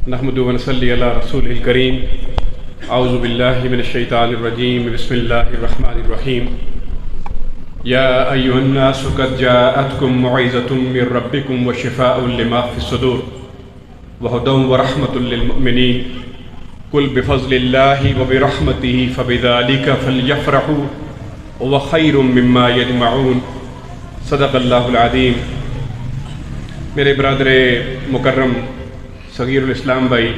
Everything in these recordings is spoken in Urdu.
نحمد و نصلی علی رسول الکریم اعوذ باللہ من الشیطان الرجیم بسم اللہ الرحمن الرحیم یا ایھا الناس قد جاءتکم موعظۃ من ربکم وشفاء لما فی الصدور وہدی ورحمۃ للمؤمنین قل بفضل اللہ وبرحمتہ فبذلک فلیفرحوا هو خیر مما یجمعون صدق اللہ العظیم۔ میرے برادر مکرم صغیر الاسلام بھائی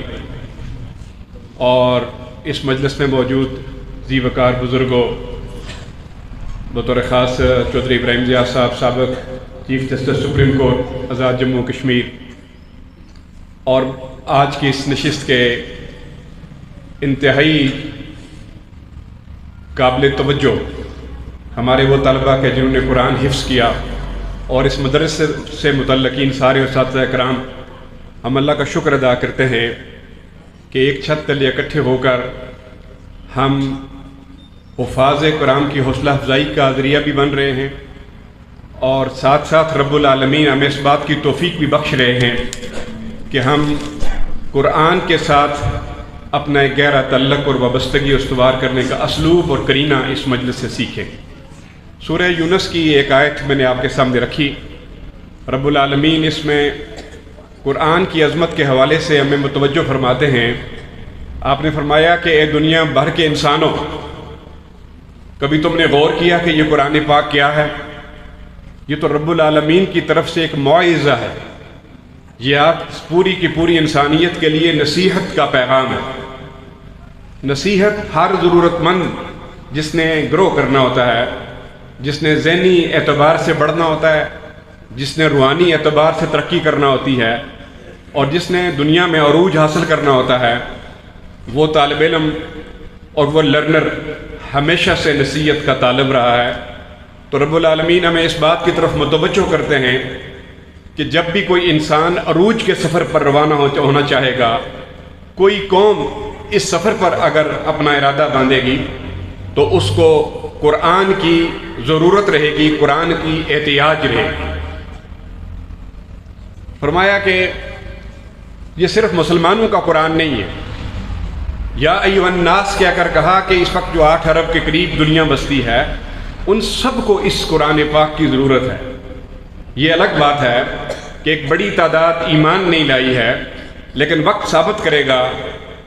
اور اس مجلس میں موجود ذی وقار بزرگوں، بطور خاص چودھری ابراہیم ضیاء صاحب سابق چیف جسٹس سپریم کورٹ آزاد جموں کشمیر، اور آج کی اس نشست کے انتہائی قابل توجہ ہمارے وہ طلباء کے جنہوں نے قرآن حفظ کیا، اور اس مدرسے سے متعلقین سارے اساتذہ کرام، ہم اللہ کا شکر ادا کرتے ہیں کہ ایک چھت تلے اکٹھے ہو کر ہم حفاظ قرآن کی حوصلہ افزائی کا ذریعہ بھی بن رہے ہیں، اور ساتھ ساتھ رب العالمین ہمیں اس بات کی توفیق بھی بخش رہے ہیں کہ ہم قرآن کے ساتھ اپنا ایک گہرا تعلق اور وابستگی استوار کرنے کا اسلوب اور قرینہ اس مجلس سے سیکھیں۔ سورہ یونس کی ایک آیت میں نے آپ کے سامنے رکھی۔ رب العالمین اس میں قرآن کی عظمت کے حوالے سے ہمیں متوجہ فرماتے ہیں۔ آپ نے فرمایا کہ اے دنیا بھر کے انسانوں، کبھی تم نے غور کیا کہ یہ قرآن پاک کیا ہے؟ یہ تو رب العالمین کی طرف سے ایک موعظہ ہے، یہ آپ پوری کی پوری انسانیت کے لیے نصیحت کا پیغام ہے۔ نصیحت ہر ضرورت مند جس نے گرو کرنا ہوتا ہے، جس نے ذہنی اعتبار سے بڑھنا ہوتا ہے، جس نے روحانی اعتبار سے ترقی کرنا ہوتی ہے، اور جس نے دنیا میں عروج حاصل کرنا ہوتا ہے، وہ طالب علم اور وہ لرنر ہمیشہ سے نصیحت کا طالب رہا ہے۔ تو رب العالمین ہمیں اس بات کی طرف متوجہ کرتے ہیں کہ جب بھی کوئی انسان عروج کے سفر پر روانہ ہونا چاہے گا، کوئی قوم اس سفر پر اگر اپنا ارادہ باندھے گی تو اس کو قرآن کی ضرورت رہے گی، قرآن کی احتیاج رہے گی۔ فرمایا کہ یہ صرف مسلمانوں کا قرآن نہیں ہے۔ یا ایھا الناس کہہ کر کہا کہ اس وقت جو 8 ارب کے قریب دنیا بستی ہے، ان سب کو اس قرآن پاک کی ضرورت ہے۔ یہ الگ بات ہے کہ ایک بڑی تعداد ایمان نہیں لائی ہے، لیکن وقت ثابت کرے گا،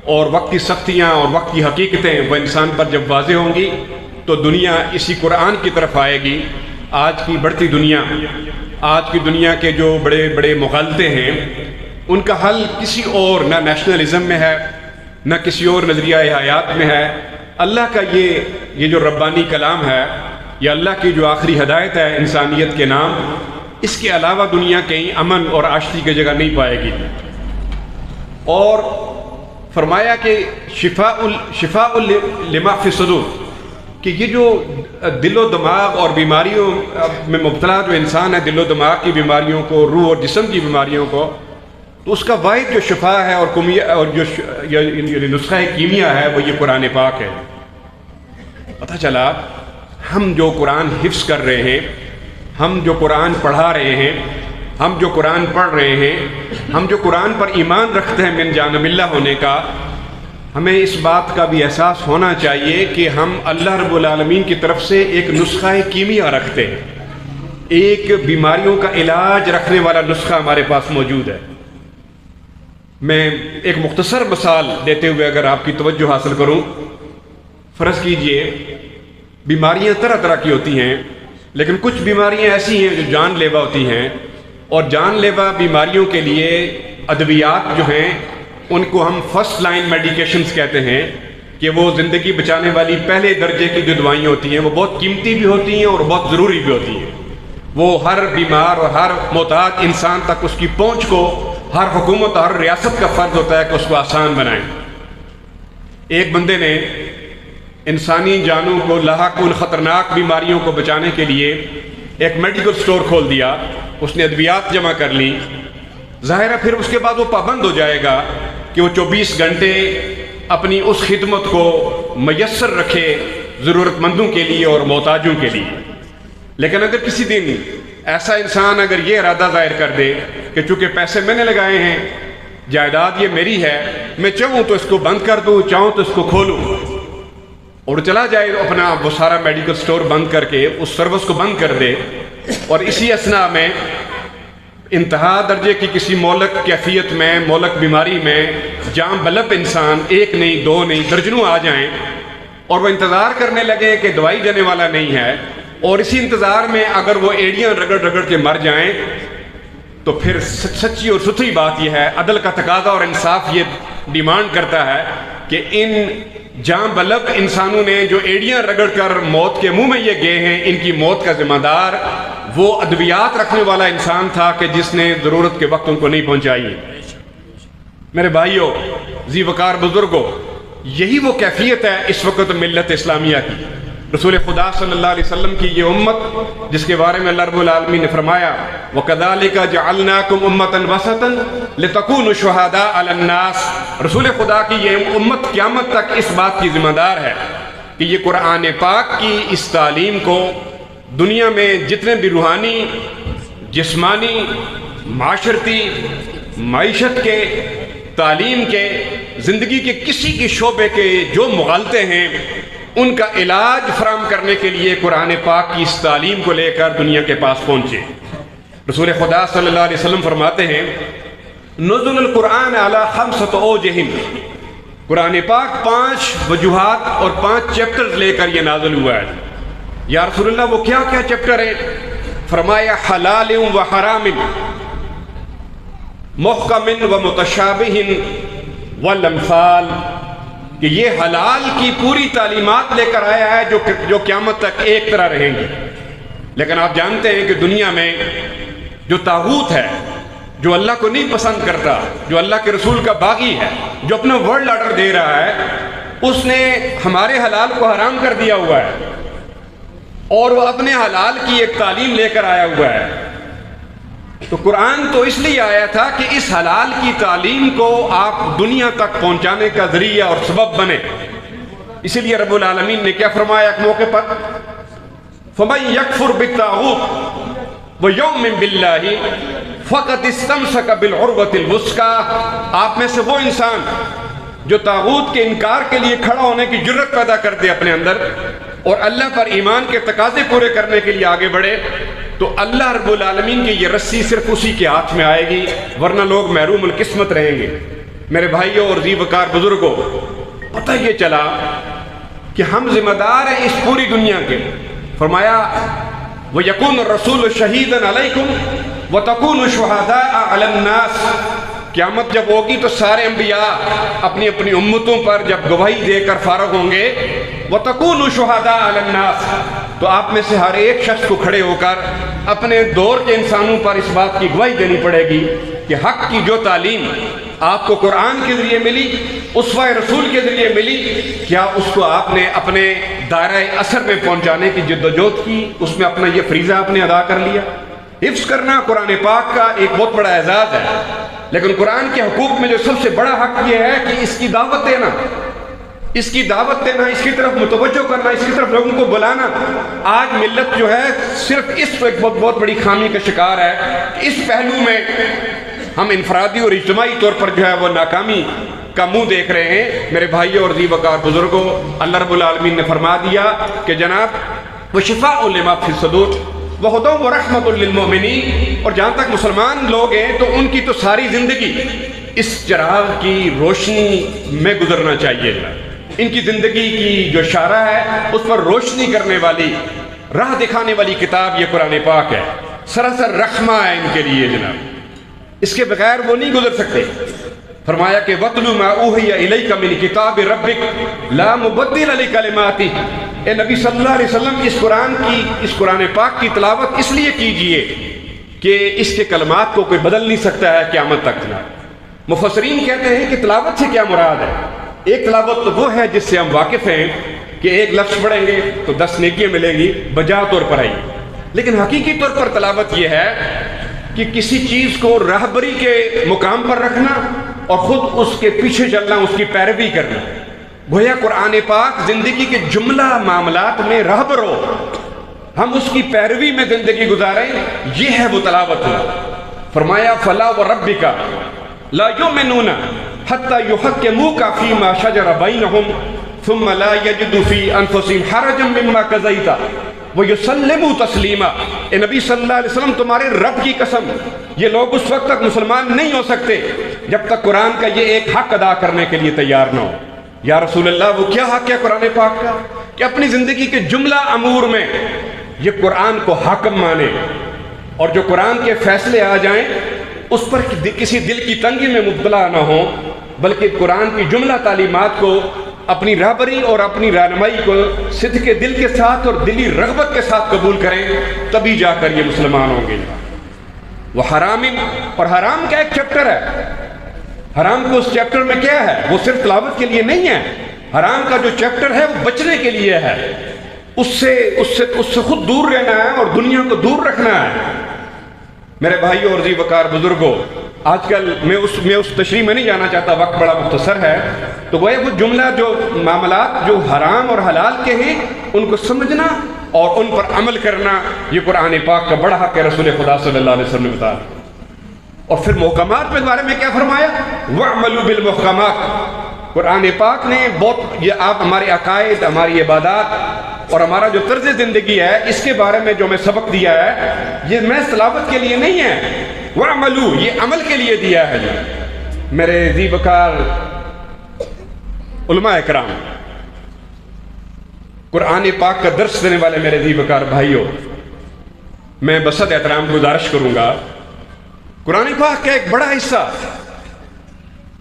اور وقت کی سختیاں اور وقت کی حقیقتیں وہ انسان پر جب واضح ہوں گی تو دنیا اسی قرآن کی طرف آئے گی۔ آج کی بڑھتی دنیا، آج کی دنیا کے جو بڑے بڑے مغالطے ہیں، ان کا حل کسی اور نہ نیشنلزم میں ہے، نہ کسی اور نظریہ حیات میں ہے۔ اللہ کا یہ جو ربانی کلام ہے، یا اللہ کی جو آخری ہدایت ہے انسانیت کے نام، اس کے علاوہ دنیا کہیں امن اور آشتی کی جگہ نہیں پائے گی۔ اور فرمایا کہ شفاء لما فی الصدور، کہ یہ جو دل و دماغ اور بیماریوں میں مبتلا جو انسان ہے، دل و دماغ کی بیماریوں کو، روح اور جسم کی بیماریوں کو، تو اس کا واحد جو شفا ہے اور جو نسخہ کیمیا ہے وہ یہ قرآن پاک ہے۔ پتہ چلا ہم جو قرآن حفظ کر رہے ہیں، ہم جو قرآن پڑھا رہے ہیں، ہم جو قرآن پڑھ رہے ہیں، ہم جو قرآن پر ایمان رکھتے ہیں من جانب اللہ ہونے کا، ہمیں اس بات کا بھی احساس ہونا چاہیے کہ ہم اللہ رب العالمین کی طرف سے ایک نسخہ کیمیا رکھتے ہیں، ایک بیماریوں کا علاج رکھنے والا نسخہ ہمارے پاس موجود ہے۔ میں ایک مختصر مثال دیتے ہوئے اگر آپ کی توجہ حاصل کروں، فرض کیجئے بیماریاں طرح طرح کی ہوتی ہیں، لیکن کچھ بیماریاں ایسی ہیں جو جان لیوا ہوتی ہیں، اور جان لیوا بیماریوں کے لیے ادویات جو ہیں ان کو ہم فرسٹ لائن میڈیکیشنز کہتے ہیں، کہ وہ زندگی بچانے والی پہلے درجے کی جو دوائیں ہوتی ہیں وہ بہت قیمتی بھی ہوتی ہیں اور بہت ضروری بھی ہوتی ہیں۔ وہ ہر بیمار اور ہر محتاج انسان تک اس کی پہنچ کو ہر حکومت اور ہر ریاست کا فرض ہوتا ہے کہ اس کو آسان بنائیں۔ ایک بندے نے انسانی جانوں کو لاحق ان خطرناک بیماریوں کو بچانے کے لیے ایک میڈیکل سٹور کھول دیا، اس نے ادویات جمع کر لی۔ ظاہر ہے پھر اس کے بعد وہ پابند ہو جائے گا کہ وہ 24 گھنٹے اپنی اس خدمت کو میسر رکھے ضرورت مندوں کے لیے اور محتاجوں کے لیے۔ لیکن اگر کسی دن ایسا انسان اگر یہ ارادہ ظاہر کر دے کہ چونکہ پیسے میں نے لگائے ہیں جائیداد یہ میری ہے، میں چاہوں تو اس کو بند کر دوں، چاہوں تو اس کو کھولوں، اور چلا جائے اپنا وہ سارا میڈیکل سٹور بند کر کے اس سروس کو بند کر دے، اور اسی اثناء میں انتہا درجے کی کسی مولک کیفیت میں، مولک بیماری میں جام بلب انسان ایک نہیں، دو نہیں، درجنوں آ جائیں، اور وہ انتظار کرنے لگے کہ دوائی دینے والا نہیں ہے، اور اسی انتظار میں اگر وہ ایڑیاں رگڑ رگڑ کے مر جائیں، تو پھر سچی اور ستھری بات یہ ہے، عدل کا تقاضا اور انصاف یہ ڈیمانڈ کرتا ہے کہ ان جاں بلب انسانوں نے جو ایڑیاں رگڑ کر موت کے منہ میں یہ گئے ہیں، ان کی موت کا ذمہ دار وہ ادویات رکھنے والا انسان تھا کہ جس نے ضرورت کے وقت ان کو نہیں پہنچائی۔ میرے بھائیوں، ذی وقار بزرگوں، یہی وہ کیفیت ہے اس وقت ملت اسلامیہ کی، رسول خدا صلی اللہ علیہ وسلم کی یہ امت جس کے بارے میں اللہ رب العالمین نے فرمایا وَكَذَلِكَ جَعَلْنَاكُمْ أُمَّةً وَسَطًا لِتَكُونُوا شُهَدَاءَ عَلَى النَّاسِ۔ رسول خدا کی یہ امت قیامت تک اس بات کی ذمہ دار ہے کہ یہ قرآن پاک کی اس تعلیم کو دنیا میں جتنے بھی روحانی، جسمانی، معاشرتی، معیشت کے، تعلیم کے، زندگی کے کسی کے شعبے کے جو مغالطے ہیں ان کا علاج فراہم کرنے کے لیے قرآن پاک کی اس تعلیم کو لے کر دنیا کے پاس پہنچے۔ رسول خدا صلی اللہ علیہ وسلم فرماتے ہیں نزل القرآن علی خمسۃ اوجہ، قرآن پاک 5 وجوہات اور 5 چیپٹرز لے کر یہ نازل ہوا ہے۔ یا رسول اللہ وہ کیا کیا چیپٹر ہیں؟ فرمایا حلال و حرام، محکم و متشابہ والامثال، کہ یہ حلال کی پوری تعلیمات لے کر آیا ہے جو قیامت تک ایک طرح رہیں گی۔ لیکن آپ جانتے ہیں کہ دنیا میں جو طاغوت ہے، جو اللہ کو نہیں پسند کرتا، جو اللہ کے رسول کا باغی ہے، جو اپنا ورلڈ آرڈر دے رہا ہے، اس نے ہمارے حلال کو حرام کر دیا ہوا ہے، اور وہ اپنے حلال کی ایک تعلیم لے کر آیا ہوا ہے۔ تو قرآن تو اس لیے آیا تھا کہ اس حلال کی تعلیم کو آپ دنیا تک پہنچانے کا ذریعہ اور سبب بنے۔ اسی لیے رب العالمین نے کیا فرمایا ایک موقع پر فَمَن يَكْفُرْ بِالطَّاغُوتِ وَيُؤْمِن بِاللَّهِ فَقَدِ اسْتَمْسَكَ بِالْعُرْوَةِ الْوُثْقَىٰ، آپ میں سے وہ انسان جو طاغوت کے انکار کے لیے کھڑا ہونے کی جرت پیدا کر دے اپنے اندر اور اللہ پر ایمان کے تقاضے پورے کرنے کے لیے آگے بڑھے، تو اللہ رب العالمین کی یہ رسی صرف اسی کے ہاتھ میں آئے گی، ورنہ لوگ محروم القسمت رہیں گے۔ میرے بھائیوں اور ذی وقار بزرگوں، پتہ یہ چلا کہ ہم ذمہ دار ہیں اس پوری دنیا کے۔ فرمایا وَيَكُونُ الرَّسُولُ شَهِيدًا عَلَيْكُمْ وَتَكُونُوا شُهَدَاءَ عَلَى النَّاسِ۔ قیامت جب ہوگی تو سارے انبیاء اپنی اپنی امتوں پر جب گواہی دے کر فارغ ہوں گے، وَتَكُونُوا شُهَدَاءَ عَلَى النَّاسِ، تو آپ میں سے ہر ایک شخص کو کھڑے ہو کر اپنے دور کے انسانوں پر اس بات کی گواہی دینی پڑے گی کہ حق کی جو تعلیم آپ کو قرآن کے ذریعے ملی، اسوہ رسول کے ذریعے ملی، کیا اس کو آپ نے اپنے دائرہ اثر میں پہنچانے کی جدوجہد کی، اس میں اپنا یہ فریضہ آپ نے ادا کر لیا؟ حفظ کرنا قرآن پاک کا ایک بہت بڑا اعزاز ہے، لیکن قرآن کے حقوق میں جو سب سے بڑا حق یہ ہے کہ اس کی دعوت دینا، اس کی دعوت دینا، اس کی طرف متوجہ کرنا، اس کی طرف لوگوں کو بلانا۔ آج ملت جو ہے صرف اس ایک بہت بڑی خامی کا شکار ہے کہ اس پہلو میں ہم انفرادی اور اجتماعی طور پر جو ہے وہ ناکامی کا منہ دیکھ رہے ہیں۔ میرے بھائیوں اور ذی وقار بزرگوں، اللہ رب العالمین نے فرما دیا کہ جناب وَشِفَاءٌ لِمَا فِي الصُّدُورِ وَهُدًى وَرَحْمَةٌ لِّلْمُؤْمِنِينَ، اور جہاں تک مسلمان لوگ ہیں تو ان کی تو ساری زندگی اس چراغ کی روشنی میں گزرنا چاہیے۔ ان کی زندگی کی جو شارع ہے اس پر روشنی کرنے والی، راہ دکھانے والی کتاب یہ قرآن پاک ہے، سراسر رحمہ ہے ان کے لیے جناب، اس کے بغیر وہ نہیں گزر سکتے۔ فرمایا کہ وَاتْلُ مَا أُوحِيَ إِلَيْكَ مِنْ كِتَابِ رَبِّكَ لَا مُبَدِّلَ لِكَلِمَاتِهِ، اے نبی صلی اللہ علیہ وسلم اس قرآن پاک کی تلاوت اس لیے کیجئے کہ اس کے کلمات کو کوئی بدل نہیں سکتا ہے قیامت تک۔ مفسرین کہتے ہیں کہ تلاوت سے کیا مراد ہے؟ ایک تلاوت تو وہ ہے جس سے ہم واقف ہیں کہ ایک لفظ پڑھیں گے تو 10 نیکیاں ملیں گی بجا طور پر آئی، لیکن حقیقی طور پر تلاوت یہ ہے کہ کسی چیز کو راہبری کے مقام پر رکھنا اور خود اس کے پیچھے چلنا، اس کی پیروی کرنا۔ گویا قرآن پاک زندگی کے جملہ معاملات میں راہبر ہو، ہم اس کی پیروی میں زندگی گزاریں، یہ ہے وہ تلاوت۔ فرمایا فَلَا وَرَبِّكَ لا یؤمنون حتی یحکموک فیما شجر بینہم ثم لا یجدوا فی انفسہم حرجا مما قضیت ویسلموا تسلیما۔ اے نبی صلی اللہ علیہ وسلم تمہارے رب کی قسم یہ لوگ اس وقت تک مسلمان نہیں ہو سکتے جب تک قرآن کا یہ ایک حق ادا کرنے کے لیے تیار نہ ہو۔ یا رسول اللہ وہ کیا حق ہے قرآن پاک کا کہ اپنی زندگی کے جملہ امور میں یہ قرآن کو حاکم مانے، اور جو قرآن کے فیصلے آ جائیں اس پر کسی دل کی تنگی میں مبتلا نہ ہو، بلکہ قرآن کی جملہ تعلیمات کو اپنی رہبری اور اپنی رہنمائی کو صدق کے دل کے ساتھ اور دلی رغبت کے ساتھ قبول کریں، تبھی جا کر یہ مسلمان ہوں گے۔ وہ حرام، اور حرام کا ایک چیپٹر ہے، حرام کو اس چیپٹر میں کیا ہے، وہ صرف تلاوت کے لیے نہیں ہے، حرام کا جو چیپٹر ہے وہ بچنے کے لیے ہے، اس سے خود دور رہنا ہے اور دنیا کو دور رکھنا ہے۔ میرے بھائیوں اور ذی وقار بزرگوں، آج کل میں اس تشریح میں نہیں جانا چاہتا، وقت بڑا مختصر ہے، تو وہ جملہ جو معاملات جو حرام اور حلال کے ہیں ان کو سمجھنا اور ان پر عمل کرنا، یہ قرآن پاک کا بڑا حق ہے۔ رسول خدا صلی اللہ علیہ وسلم نے بتایا، اور پھر محکمات کے بارے میں کیا فرمایا، وَاعْمَلُوا بِالْمُحْكَمَاتِ۔ قرآن پاک نے بہت، یہ آپ ہمارے عقائد، ہماری عبادات اور ہمارا جو طرز زندگی ہے اس کے بارے میں جو میں سبق دیا ہے، یہ میں تلاوت کے لیے نہیں ہے، وَاعْمَلُوا یہ عمل کے لیے دیا ہے۔ میرے ذی وقار علماء اکرام، قرآن پاک کا درس دینے والے میرے ذی وقار بھائیوں، میں بسط احترام گزارش کروں گا، قرآن پاک کا ایک بڑا حصہ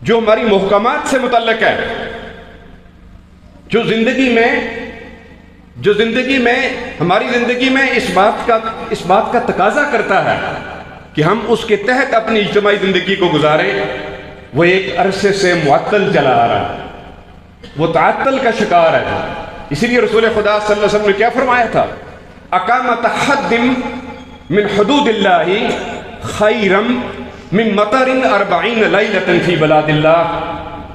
جو ہماری محکمات سے متعلق ہے، جو زندگی میں ہماری زندگی میں اس بات کا تقاضا کرتا ہے کہ ہم اس کے تحت اپنی اجتماعی زندگی کو گزاریں، وہ ایک عرصے سے معطل چلا آ رہا ہے، وہ تعطل کا شکار ہے۔ اسی لیے رسول خدا صلی اللہ علیہ وسلم نے کیا فرمایا تھا، اقامت حد من حدود اللہ خیرم من مطر 40 لیلۃ فی بلاد اللہ۔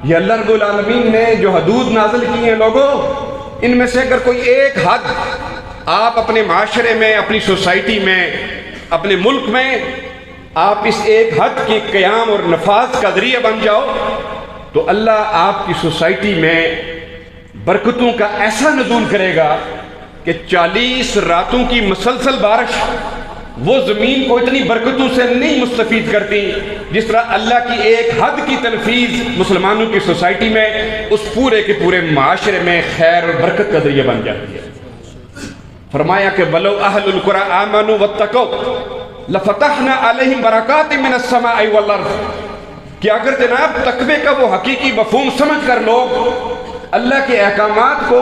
یہ اللہ رب العالمین نے جو حدود نازل کی ہیں لوگوں، ان میں سے اگر کوئی ایک حد آپ اپنے معاشرے میں، اپنی سوسائٹی میں، اپنے ملک میں آپ اس ایک حد کے قیام اور نفاذ کا ذریعہ بن جاؤ تو اللہ آپ کی سوسائٹی میں برکتوں کا ایسا نزول کرے گا کہ 40 راتوں کی مسلسل بارش وہ زمین کو اتنی برکتوں سے نہیں مستفید کرتی جس طرح اللہ کی ایک حد کی تنفیذ مسلمانوں کی سوسائٹی میں اس پورے کے پورے معاشرے میں خیر اور برکت کا ذریعہ بن جاتی ہے۔ فرمایا کہ وَلَوْ أَهْلُ الْقُرَىٰ آمَنُوا وَاتَّقَوْا لَفَتَحْنَا عَلَيْهِمْ بَرَكَاتٍ مِّنَ السَّمَاءِ وَالْأَرْضِ، کہ اگر جناب تقوی کا وہ حقیقی مفہوم سمجھ کر لوگ اللہ کے احکامات کو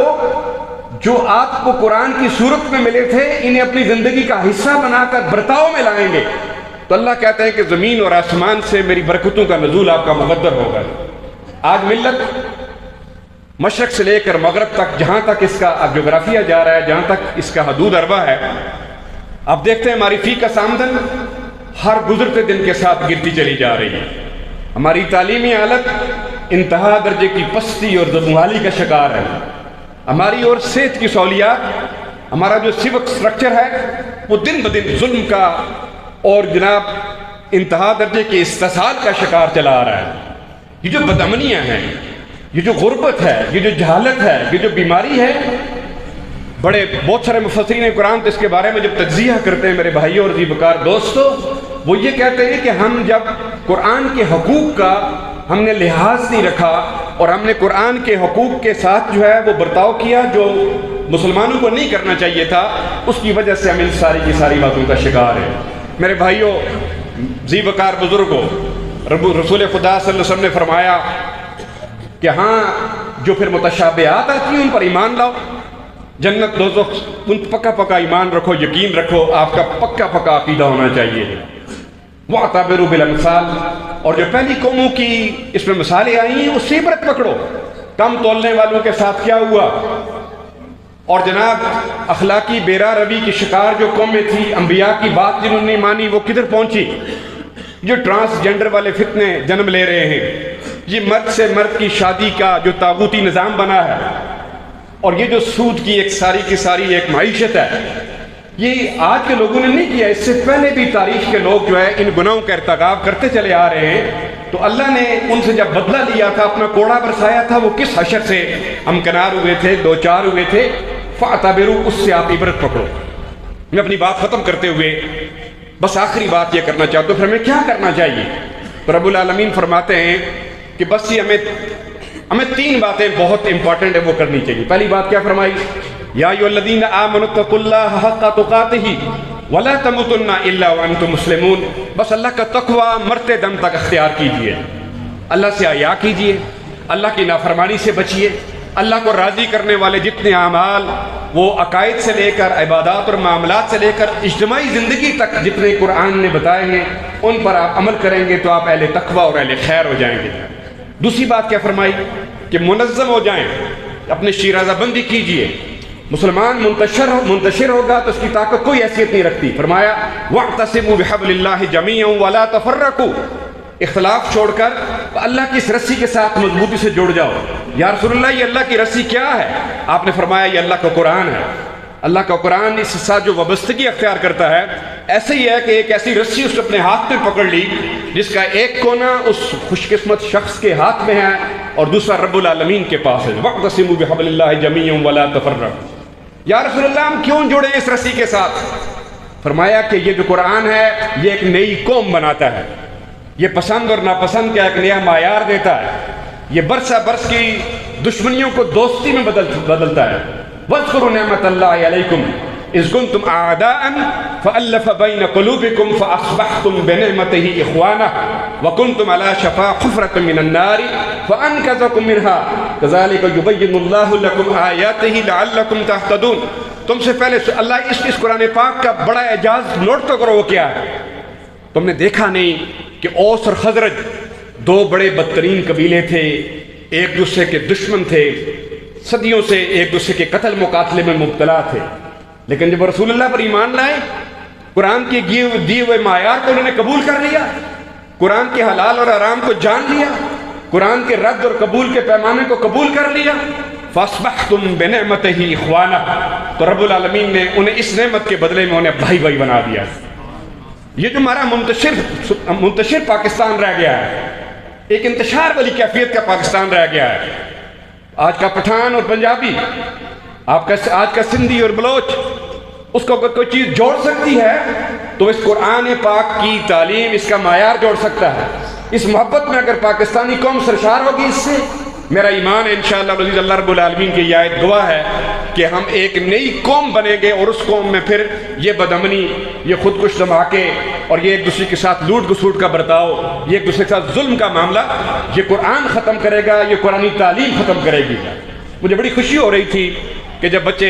جو آپ کو قرآن کی صورت میں ملے تھے انہیں اپنی زندگی کا حصہ بنا کر برتاؤ میں لائیں گے تو اللہ کہتے ہیں کہ زمین اور آسمان سے میری برکتوں کا نزول آپ کا مقدر ہوگا۔ آج ملت مشرق سے لے کر مغرب تک، جہاں تک اس کا جغرافیہ جا رہا ہے، جہاں تک اس کا حدود اربع ہے، آپ دیکھتے ہیں ہماری فی کا آمدن ہر گزرتے دن کے ساتھ گرتی چلی جا رہی ہے، ہماری تعلیمی حالت انتہا درجے کی پستی اور زبمحالی کا شکار ہے، ہماری اور صحت کی سہولیات، ہمارا جو سیوک سٹرکچر ہے وہ دن بدن ظلم کا اور جناب انتہا درجے کے استحصال کا شکار چلا آ رہا ہے۔ یہ جو بدامنیاں ہیں، یہ جو غربت ہے، یہ جو جہالت ہے، یہ جو بیماری ہے، بہت سارے مفسرین قرآن تو اس کے بارے میں جب تجزیہ کرتے ہیں میرے بھائیوں اور ذی وقار دوستو، وہ یہ کہتے ہیں کہ ہم جب قرآن کے حقوق کا ہم نے لحاظ نہیں رکھا اور ہم نے قرآن کے حقوق کے ساتھ جو ہے وہ برتاؤ کیا جو مسلمانوں کو نہیں کرنا چاہیے تھا، اس کی وجہ سے ہم ان ساری کی ساری باتوں کا شکار ہیں۔ میرے بھائیوں ذی وقار بزرگوں، رسول خدا صلی اللہ علیہ وسلم نے فرمایا کہ ہاں جو پھر متشابہات آتی ہیں ان پر ایمان لاؤ، جنت دوزخ ان پکا پکا ایمان رکھو، یقین رکھو، آپ کا پکا پکا عقیدہ ہونا چاہیے۔ وَاعْتَبِرُوا بِالْأَمْثَالِ، اور جو پہلی قوموں کی اس میں مثالیں آئی ہیں اس سے عبرت پکڑو، کم تولنے والوں کے ساتھ کیا ہوا، اور جناب اخلاقی بیرا روی کی شکار جو قومیں تھی، انبیاء کی بات جنہوں نے مانی وہ کدھر پہنچی، جو ٹرانسجنڈر والے فتنے جنم لے رہے ہیں، یہ مرد سے مرد کی شادی کا جو طاغوتی نظام بنا ہے، اور یہ جو سود کی ایک ساری کی ساری ایک معیشت ہے، یہ آج کے لوگوں نے نہیں کیا، اس سے پہلے بھی تاریخ کے لوگ جو ہے ان گناہوں کا ارتکاب کرتے چلے آ رہے ہیں، تو اللہ نے ان سے جب بدلہ لیا تھا، اپنا کوڑا برسایا تھا، وہ کس حشر سے امکنار ہوئے تھے، دو چار ہوئے تھے، فَاعْتَبِرُوا، اس سے آپ عبرت پکڑو۔ میں اپنی بات ختم کرتے ہوئے بس آخری بات یہ کرنا چاہتا ہوں، پھر ہمیں کیا کرنا چاہیے؟ تو رب العالمین فرماتے ہیں کہ بس یہ ہمیں تین باتیں بہت امپورٹنٹ ہے وہ کرنی چاہیے۔ پہلی بات کیا فرمائی؟ یا ایھا الذین آمنوا اتقوا اللہ حق تقاتہ ولا تموتن الا وانتم مسلمون۔ بس اللہ کا تقوی مرتے دم تک اختیار کیجئے، اللہ سے حیا کیجئے، اللہ کی نافرمانی سے بچیے، اللہ کو راضی کرنے والے جتنے اعمال، وہ عقائد سے لے کر عبادات اور معاملات سے لے کر اجتماعی زندگی تک جتنے قرآن نے بتائے ہیں، ان پر آپ عمل کریں گے تو آپ اہل تقوی اور اہل خیر ہو جائیں گے۔ دوسری بات کیا فرمائی؟ کہ منظم ہو جائیں، اپنے شیرازہ بندی کیجئے۔ مسلمان منتشر ہوگا تو اس کی طاقت کوئی حیثیت نہیں رکھتی۔ فرمایا وَاعْتَصِمُوا بِحَبْلِ اللَّهِ جَمِيعًا وَلَا تَفَرَّقُوا، اختلاف چھوڑ کر اللہ کی اس رسی کے ساتھ مضبوطی سے جڑ جاؤ۔ یا رسول اللہ یہ اللہ کی رسی کیا ہے؟ آپ نے فرمایا یہ اللہ کا قرآن ہے۔ اللہ کا قرآن اس کے ساتھ جو وابستگی اختیار کرتا ہے، ایسے ہی ہے کہ ایک ایسی رسی اس نے اپنے ہاتھ میں پکڑ لی جس کا ایک کونا اس خوش قسمت شخص کے ہاتھ میں ہے اور دوسرا رب العالمین کے پاس ہے۔ وَاعْتَصِمُوا بِحَبْلِ اللَّهِ جَمِيعًا وَلَا تَفَرَّقُوا۔ یا رسول اللہ ہم کیوں جڑے اس رسی کے ساتھ؟ فرمایا کہ یہ جو قرآن ہے یہ ایک نئی قوم بناتا ہے، یہ پسند اور ناپسند کا ایک نیا معیار دیتا ہے، یہ برسہ برس کی دشمنیوں کو دوستی میں بدلتا ہے۔ وَاذْكُرُوا نِعْمَةَ اللَّهِ عَلَيْكُمْ إِذْ كُنْتُمْ أَعْدَاءً فَأَلَّفَ بَيْنَ قُلُوبِكُمْ فَأَصْبَحْتُمْ بِنِعْمَتِهِ إِخْوَانًا وَكُنْتُمْ عَلَى شَفَا حُفْرَةٍ مِّنَ النَّارِ فَأَنْقَذَكُم مِّنْهَا كَذَلِكَ يُبَيِّنُ اللَّهُ لَكُمْ آيَاتِهِ لَعَلَّكُمْ تَهْتَدُونَ۔ تم سے پہلے اللہ اس قرآن پاک کا بڑا اعجاز نوٹ تو کرو، وہ کیا ہے؟ تم نے دیکھا نہیں کہ اوس اور خزرج دو بڑے بدترین قبیلے تھے، ایک دوسرے کے دشمن تھے، صدیوں سے ایک دوسرے کے قتل مقاتلے میں مبتلا تھے، لیکن جب رسول اللہ پر ایمان لائے، قرآن کے دیے ہوئے معیار کو انہوں نے قبول کر لیا، قرآن کے حلال اور حرام کو جان لیا، قرآن کے رد اور قبول کے پیمانے کو قبول کر لیا، فَأَصْبَحْتُمْ بِنِعْمَتِهِ إِخْوَانًا، تو رب العالمین نے انہیں اس نعمت کے بدلے میں انہیں بھائی بھائی بنا دیا۔ یہ جو ہمارا منتشر پاکستان رہ گیا ہے، ایک انتشار والی کیفیت کا پاکستان رہ گیا ہے، آج کا پٹھان اور پنجابی، آج کا سندھی اور بلوچ، اس کو کوئی چیز جوڑ سکتی ہے تو اس قرآن پاک کی تعلیم اس کا معیار جوڑ سکتا ہے۔ اس محبت میں اگر پاکستانی قوم سرشار ہوگی، اس سے میرا ایمان ہے انشاءاللہ العزیز، اللہ رب العالمین کی یہ آیت گواہ ہے کہ ہم ایک نئی قوم بنیں گے، اور اس قوم میں پھر یہ بدامنی، یہ خودکش دھماکے اور یہ ایک دوسرے کے ساتھ لوٹ گسوٹ کا برتاؤ، یہ ایک دوسرے کے ساتھ ظلم کا معاملہ، یہ قرآن ختم کرے گا، یہ قرآنی تعلیم ختم کرے گی۔ مجھے بڑی خوشی ہو رہی تھی کہ جب بچے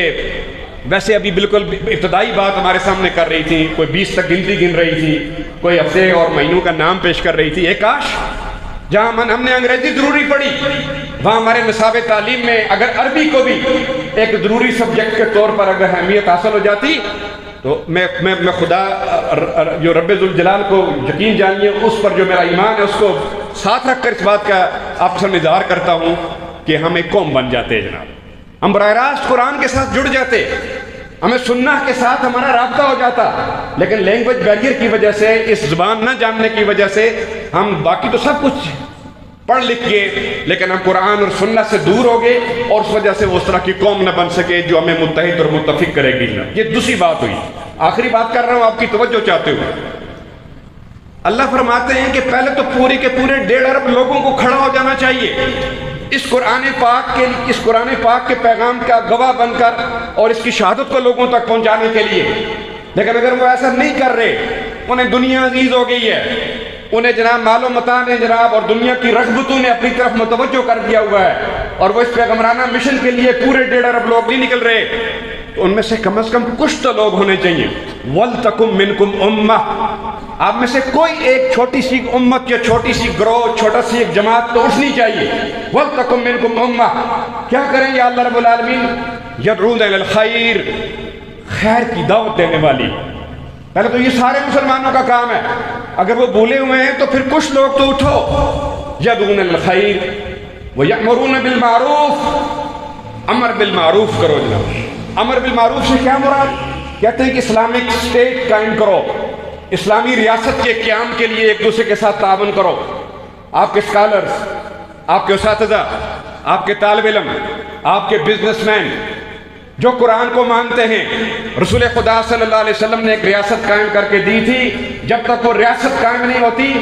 ویسے ابھی بالکل ابتدائی بات ہمارے سامنے کر رہی تھی، کوئی 20 تک گنتی گن رہی تھی، کوئی ہفتے اور مہینوں کا نام پیش کر رہی تھی، ایک کاش جہاں ہم نے انگریزی ضروری پڑھی، وہاں ہمارے نصاب تعلیم میں اگر عربی کو بھی ایک ضروری سبجیکٹ کے طور پر اگر اہمیت حاصل ہو جاتی تو میں خدا جو رب ذوالجلال کو یقین جانیے، اس پر جو میرا ایمان ہے اس کو ساتھ رکھ کر اس بات کا آپ سے اظہار کرتا ہوں کہ ہم ایک قوم بن جاتے ہیں جناب، ہم براہ راست قرآن کے ساتھ جڑ جاتے، ہمیں سننا کے ساتھ ہمارا رابطہ ہو جاتا، لیکن لینگویج بیریئر کی وجہ سے، اس زبان نہ جاننے کی وجہ سے ہم باقی تو سب کچھ پڑھ لکھ کے، لیکن ہم قرآن اور سنت سے دور ہو گئے، اور اس وجہ سے وہ اس طرح کی قوم نہ بن سکے جو ہمیں متحد اور متفق کرے گی۔ یہ دوسری بات ہوئی۔ آخری بات کر رہا ہوں آپ کی توجہ چاہتے ہوئے، اللہ فرماتے ہیں کہ پہلے تو پورے کے پورے 1.5 ارب لوگوں کو کھڑا ہو جانا چاہیے اس قرآن پاک کے پیغام کا گواہ بن کر اور اس کی شہادت کو لوگوں تک پہنچانے کے لیے، لیکن اگر وہ ایسا نہیں کر رہے، انہیں دنیا عزیز ہو گئی ہے، انہیں جناب مال و متاع نے جناب اور دنیا کی رغبتوں نے اپنی طرف متوجہ کر دیا ہوا ہے، اور وہ اس پیغمبرانہ مشن کے لیے پورے 1.5 ارب لوگ نہیں نکل رہے، تو ان میں سے کم از کم کچھ تو لوگ ہونے چاہیے۔ وَلْتَكُمْ مِنْكُمْ أُمَّةٌ، آپ میں سے کوئی ایک چھوٹی سی امت یا چھوٹی سی گروہ، چھوٹا سی ایک جماعت تو اٹھنی چاہیے۔ وَلْتَكُمْ مِنْكُمْ أُمَّةٌ، کیا کریں یا اللہ رب العالمین؟ يَدْعُونَ إِلَى الْخَيْرِ، خیر کی دعوت دینے والی۔ پہلے تو یہ سارے مسلمانوں کا کام ہے، اگر وہ بھولے ہوئے ہیں تو پھر کچھ لوگ تو اٹھو۔ يَدْعُونَ إِلَى الْخَيْرِ وَيَأْمُرُونَ بِالْمَعْرُوفِ، امر بالمعروف کرو جناب۔ امر بالمعروف سے کیا مراد؟ کہتے ہیں کہ اسلامک اسٹیٹ قائم کرو، اسلامی ریاست کے قیام کے لیے ایک دوسرے کے ساتھ تعاون کرو، آپ کے اسکالرز، آپ کے اساتذہ، آپ کے طالب علم، آپ کے بزنس مین جو قرآن کو مانتے ہیں، رسول خدا صلی اللہ علیہ وسلم نے ایک ریاست قائم کر کے دی تھی، جب تک وہ ریاست قائم نہیں ہوتی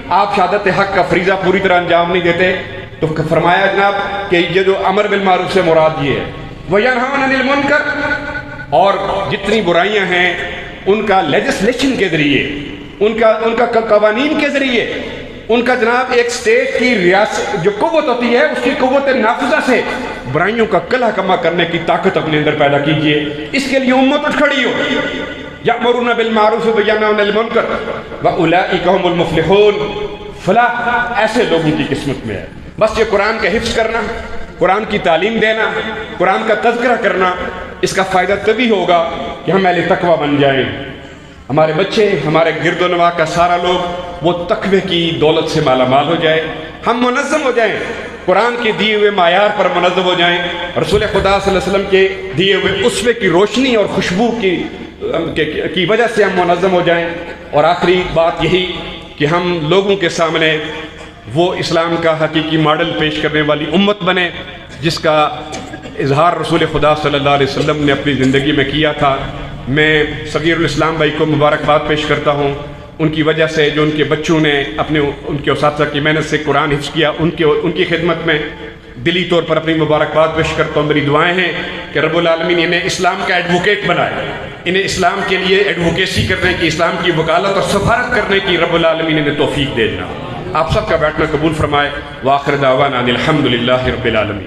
آپ شہادت حق کا فریضہ پوری طرح انجام نہیں دیتے۔ تو فرمایا جناب کہ یہ جو امر بالمعروف سے مراد یہ ہے، وَيَنْهَوْنَ عَنِ الْمُنْكَرِ، اور جتنی برائیاں ہیں ان کا لیجسلیشن کے ذریعے، ان کا قوانین کے ذریعے، ان کا جناب ایک اسٹیٹ کی ریاست جو قوت ہوتی ہے اس کی قوت نافذہ سے برائیوں کا کلہ کما کرنے کی طاقت اپنے اندر پیدا کیجئے۔ اس کے لیے امت اٹھ کھڑی ہو، یأمرون بالمعروف وینہون عن المنکر وأولئک هم المفلحون، فلاح ایسے لوگوں کی قسمت میں ہے۔ بس یہ قرآن کا حفظ کرنا، قرآن کی تعلیم دینا، قرآن کا تذکرہ کرنا، اس کا فائدہ تبھی ہوگا کہ ہم اہل تقوی بن جائیں، ہمارے بچے، ہمارے گرد و نواح کا سارا لوگ وہ تقوی کی دولت سے مالا مال ہو جائے، ہم منظم ہو جائیں، قرآن کے دیے ہوئے معیار پر منظم ہو جائیں، رسول خدا صلی اللہ علیہ وسلم کے دیے ہوئے اسوے کی روشنی اور خوشبو کی وجہ سے ہم منظم ہو جائیں۔ اور آخری بات یہی کہ ہم لوگوں کے سامنے وہ اسلام کا حقیقی ماڈل پیش کرنے والی امت بنے جس کا اظہار رسول خدا صلی اللہ علیہ وسلم نے اپنی زندگی میں کیا تھا۔ میں صغیر الاسلام بھائی کو مبارکباد پیش کرتا ہوں، ان کی وجہ سے جو ان کے بچوں نے ان کے اساتذہ کی محنت سے قرآن حفظ کیا، ان کی خدمت میں دلی طور پر اپنی مبارکباد پیش کرتا ہوں۔ میری دعائیں ہیں کہ رب العالمین انہیں اسلام کا ایڈوکیٹ بنائے، انہیں اسلام کے لیے ایڈوکیسی کرنے کی، اسلام کی وکالت اور سفارت کرنے کی رب العالمین انہیں توفیق دینا۔ آپ سب کا بیٹھنا قبول فرمائے۔ وآخر دعوانا ان الحمد للہ رب العالمین۔